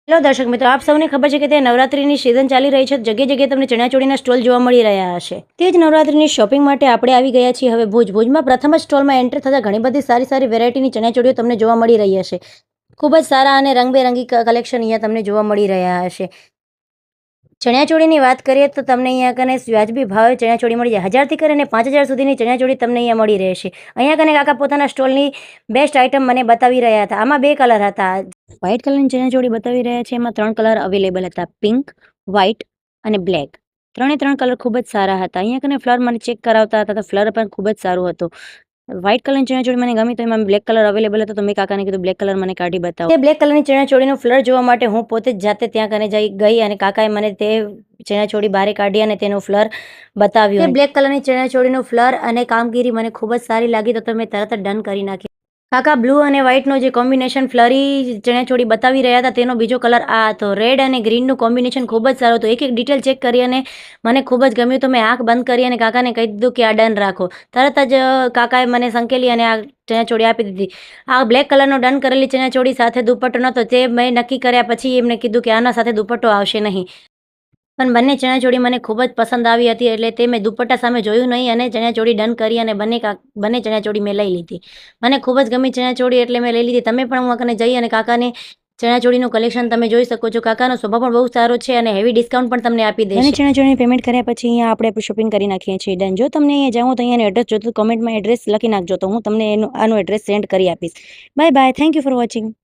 Hello દર્શક મિત્રો, આપ સૌને ખબર છે કે તે નવરાત્રીની સિઝન ચાલી રહી છે. જગ્યાએ જગ્યાએ તમને ચણિયાચોળીના સ્ટોલ જોવા મળી રહ્યા હશે. તે જ નવરાત્રીની શોપિંગ માટે આપણે આવી ગયા છીએ હવે ભુજમાં પ્રથમ જ સ્ટોલમાં એન્ટર થતાં ઘણી બધી સારી સારી વેરાયટીની ચણિયાચોળીઓ તમને જોવા મળી રહી હશે. ખૂબ જ સારા અને રંગબેરંગી કલેક્શન અહીંયા તમને જોવા મળી રહ્યા હશે. ચણિયાચોળીની વાત કરીએ તો તમને અહીંયા કને વ્યાજબી ભાવે ચણિયાચોળી મળી જાય. 1000થી કરીને 5000 સુધીની ચણિયાચોળી તમને અહીંયા મળી રહેશે. અહીંયા કને કાકા પોતાના સ્ટોલની બેસ્ટ આઇટમ મને બતાવી રહ્યા હતા. આમાં 2 કલર હતા. વ્હાઇટ કલરની ચણિયાચોળી બતાવી રહ્યા છે. એમાં 3 કલર અવેલેબલ હતા, પિંક, વ્હાઇટ અને બ્લેક. 3 કલર ખૂબ જ સારા હતા. અહીંયા કને ફ્લર મને ચેક કરાવતા હતા તો ફ્લર પણ ખૂબ જ સારું હતું. વ્હાઇટ કલરની ચણિયાચોળી મને ગમી તો એમાં બ્લેક કલર અવેલેબલ હતો તો મેં કાકાને કીધું બ્લેક કલર મને કાઢી બતાવો. તે બ્લેક કલરની ચણિયાચોળીનું ફ્લર જોવા માટે હું પોતે જ જાતે ત્યાં કને ગઈ અને કાકાએ મને તે ચણિયાચોળી બહાર કાઢી અને તેનું ફ્લર બતાવ્યું. બ્લેક કલરની ચણિયાચોળીનું ફ્લર અને કામગીરી મને ખૂબ જ સારી લાગી તો મેં તરત જ ડન કરી નાખી. કાકા બ્લુ અને વ્હાઇટનો જે કોમ્બિનેશન ફ્લરી ચણિયાચોળી બતાવી રહ્યા હતા તેનો બીજો કલર આ હતો. રેડ અને ગ્રીનનું કોમ્બિનેશન ખૂબ જ સારું હતું. એક એક ડિટેલ ચેક કરી અને મને ખૂબ જ ગમ્યું તો મેં આંખ બંધ કરી અને કાકાને કહી દીધું કે આ ડન રાખો. તરત જ કાકાએ મને સંકેલી અને આ ચણિયાચોળી આપી દીધી. આ બ્લેક કલરનો ડન કરેલી ચણિયાચોળી સાથે દુપટ્ટો નહોતો તે મેં નક્કી કર્યા પછી એમને કીધું કે આના સાથે દુપટ્ટો આવશે નહીં. પણ બંને ચણિયાચોળી મને ખૂબ જ પસંદ આવી હતી એટલે તે મેં દુપટ્ટા સામે જોયું નહીં અને ચણિયાચોળી ડન કરી અને બંને ચણિયાચોળી મેં લઈ લીધી. મને ખૂબ જ ગમી ચણિયાચોળી એટલે મેં લઈ લીધી. તમે પણ હું કને જઈ અને કાકાને ચણિયાચોળીનું કલેક્શન તમે જોઈ શકો છો. કાકાનો સ્વભાવ પણ બહુ સારો છે અને હેવી ડિસ્કાઉન્ટ પણ તમને આપી દેશે. ચણિયાચોળીની પેમેન્ટ કર્યા પછી અહીંયા આપણે શોપિંગ કરી નાખીએ છીએ. ડન. જો તમને અહીંયા જાઓ તો અહીંયાનું એડ્રેસ જોતું કોમેન્ટમાં એડ્રેસ લખી નાખજો તો હું તમને આનું એડ્રેસ સેન્ડ કરી આપીશ. Bye bye. Thank you for watching.